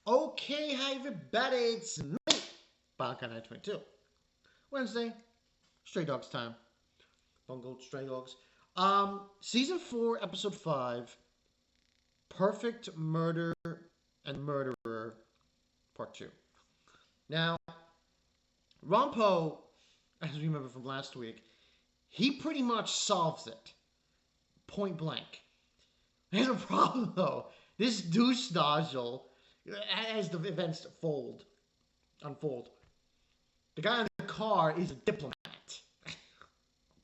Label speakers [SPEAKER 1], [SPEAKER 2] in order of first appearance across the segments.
[SPEAKER 1] Okay, hi everybody, it's me, Bungo 922. Wednesday, Stray Dogs time. Bungo Stray Dogs. Season 4, episode 5, Perfect Murder and Murderer, part 2. Now, Rampo, as we remember from last week, he pretty much solves it. Point blank. There's a problem though. This douche nodule, as the events unfold, the guy in the car is a diplomat.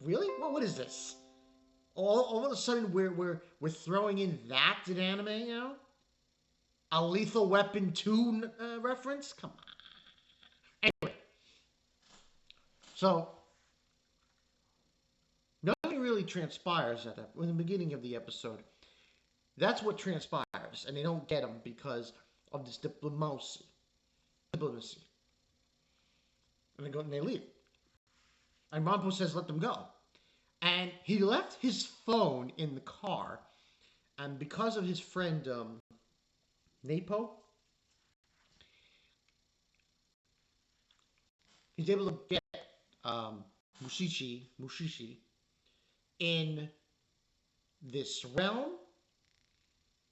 [SPEAKER 1] Really? What is this? All of a sudden we're throwing in that in anime, you know? A Lethal Weapon 2 reference? Come on. Anyway, so nothing really transpires at that in the beginning of the episode. That's what transpires, and they don't get him because of this diplomacy. And they leave. And Rampo says, "Let them go." And he left his phone in the car, and because of his friend Napo, he's able to get Mushishi in this realm,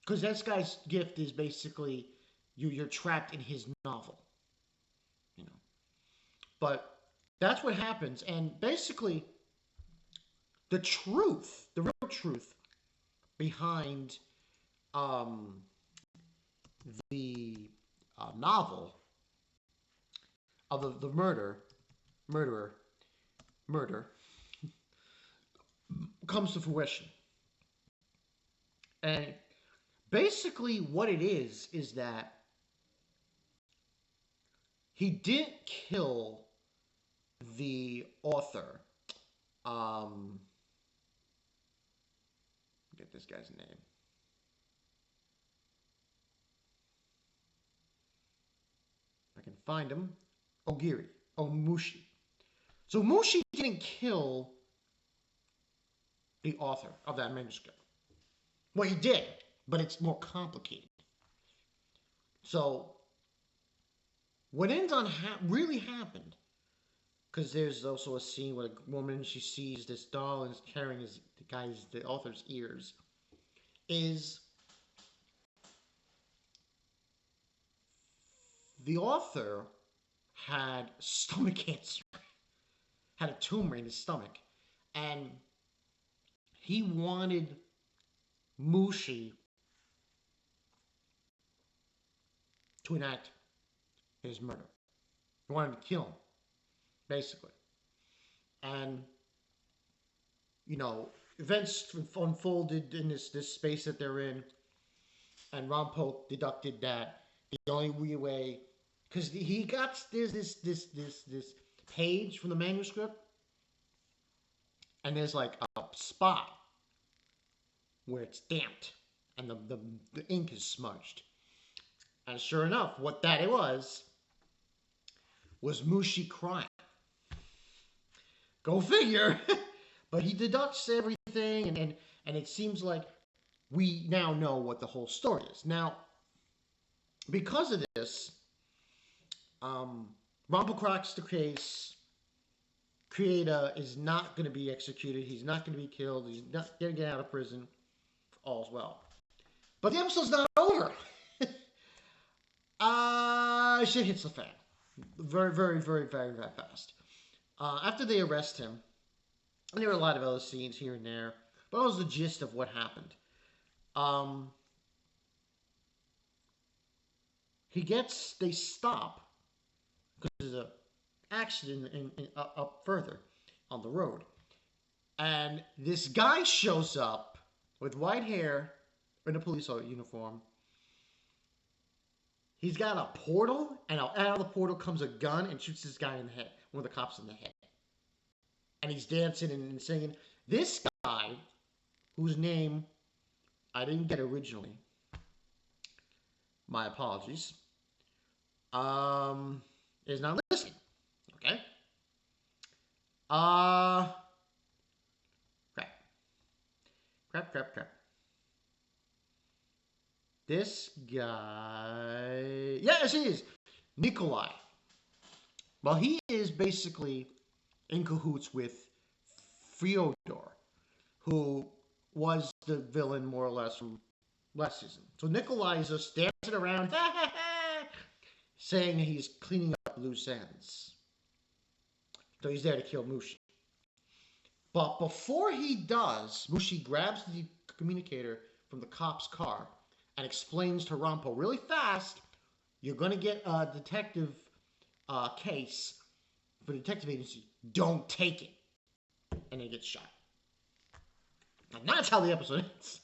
[SPEAKER 1] because this guy's gift is basically you're trapped in his novel, you know. But that's what happens, and basically the real truth behind um, the novel of the murderer, murder comes to fruition. And basically, what it is that he didn't kill the author. Um, get this guy's name. I can find him. Ogiri. Oh, Mushi. So Mushi didn't kill the author of that manuscript. Well, he did, but it's more complicated. So what ends on really happened, because there's also a scene where a woman, she sees this doll and is carrying the author's ears, is the author had stomach cancer, had a tumor in his stomach, and he wanted Mushi to enact his murder. He wanted to kill him, basically. And, events unfolded in this space that they're in, and Rampo deducted that the only way, because he got this page from the manuscript, and there's like a spot where it's damped and the ink is smudged. And sure enough, what that it was Mushi crying. Go figure. But he deducts everything, and it seems like we now know what the whole story is. Now, because of this, Rampo cracks the case. Creator is not going to be executed. He's not going to be killed. He's not going to get out of prison. All's well. But the episode's not over. Shit hits the fan. Very, very, very, very, very fast. After they arrest him, and there were a lot of other scenes here and there, but that was the gist of what happened. They stop because there's an accident up further on the road. And this guy shows up with white hair in a police uniform. He's got a portal, and out of the portal comes a gun and shoots this guy in the head, one of the cops in the head. And he's dancing and singing. This guy, whose name I didn't get originally, my apologies, is not listening. Okay? Crap. Crap. This guy... Yes, he is. Nikolai. Well, he is basically in cahoots with Fyodor, who was the villain more or less from last season. So Nikolai is just dancing around, saying he's cleaning up loose ends. So he's there to kill Mushi. But before he does, Mushi grabs the communicator from the cop's car and explains to Rampo really fast, you're going to get a detective case for the detective agency. Don't take it. And he gets shot. And that's how the episode ends.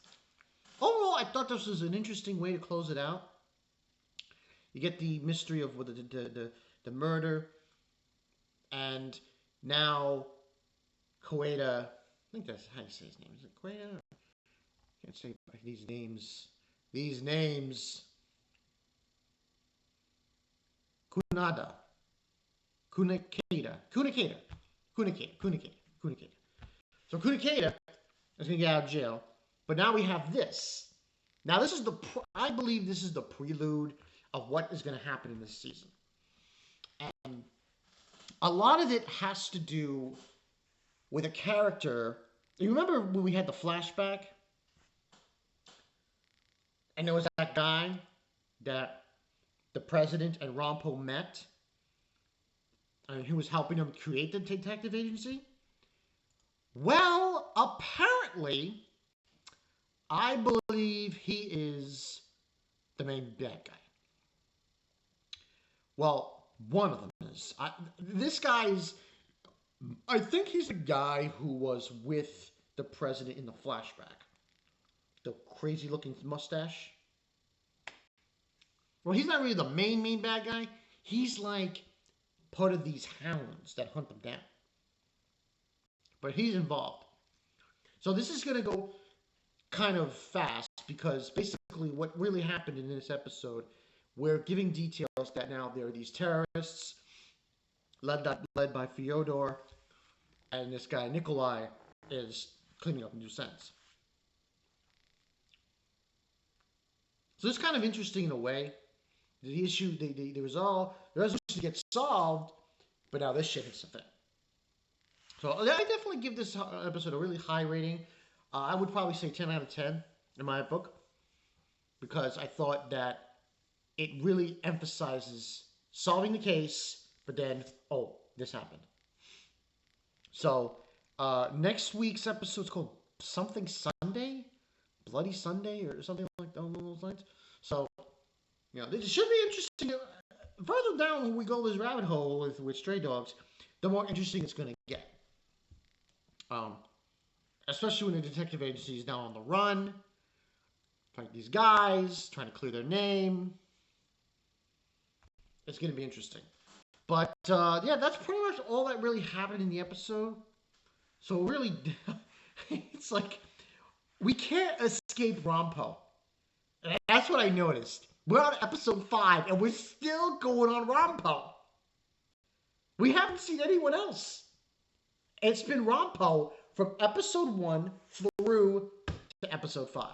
[SPEAKER 1] Overall, I thought this was an interesting way to close it out. You get the mystery of the murder, and now Koeda, I think that's how you say his name. Is it Koeda? I can't say these names. These names. Kunada. Kunikeda. So Kunikeda is going to get out of jail. But now we have this. Now this is I believe this is the prelude of what is going to happen in this season. And a lot of it has to do with a character. You remember when we had the flashback? And there was that guy that the president and Rampo met, and who was helping him create the detective agency? Well, apparently, I believe he is the main bad guy. Well, one of them is. This guy's... I think he's the guy who was with the president in the flashback. The crazy-looking mustache. Well, he's not really the main bad guy. He's like part of these hounds that hunt them down. But he's involved. So this is going to go kind of fast because basically what really happened in this episode, we're giving details that now there are these terrorists led by Fyodor, and this guy Nikolai is cleaning up loose ends. So it's kind of interesting in a way. The issue, the resolution gets solved, but now this shit hits the fan. So I definitely give this episode a really high rating. I would probably say 10 out of 10 in my book, because I thought that it really emphasizes solving the case, but then, oh, this happened. So next week's episode is called something Sunday, Bloody Sunday, or something like that along those lines. So, you know, this should be interesting. Further down we go this rabbit hole with Stray Dogs, the more interesting it's going to get. Especially when the detective agency is now on the run, fight these guys, trying to clear their name. It's going to be interesting. But, yeah, that's pretty much all that really happened in the episode. So, really, it's like, we can't escape Rampo. And that's what I noticed. We're on episode 5, and we're still going on Rampo. We haven't seen anyone else. It's been Rampo from episode 1 through to episode 5.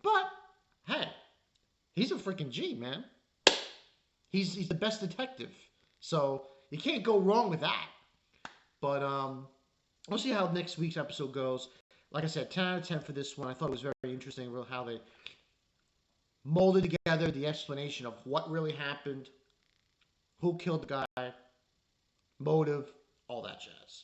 [SPEAKER 1] But, hey, he's a freaking G, man. He's the best detective. So, you can't go wrong with that. But, we'll see how next week's episode goes. Like I said, 10 out of 10 for this one. I thought it was very interesting how they molded together the explanation of what really happened, who killed the guy, motive, all that jazz.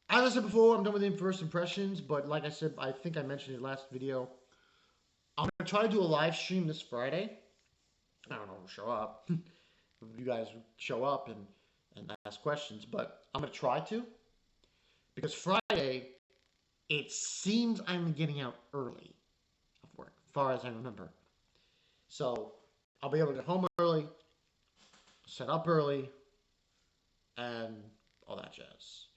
[SPEAKER 1] As I said before, I'm done with the first impressions, but like I said, I think I mentioned in the last video, I'm going to try to do a live stream this Friday. I don't know who'll show up. You guys show up and ask questions, but I'm going to try to. Because Friday, it seems I'm getting out early of work, as far as I remember. So, I'll be able to get home early, set up early, and all that jazz.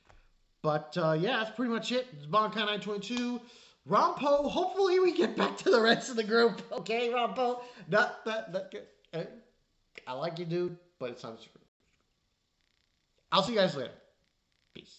[SPEAKER 1] But, yeah, that's pretty much it. It's Bungo 922. Rampo, hopefully we get back to the rest of the group. Okay, Rampo? Not good. I like you, dude, but it's not true. I'll see you guys later. Peace.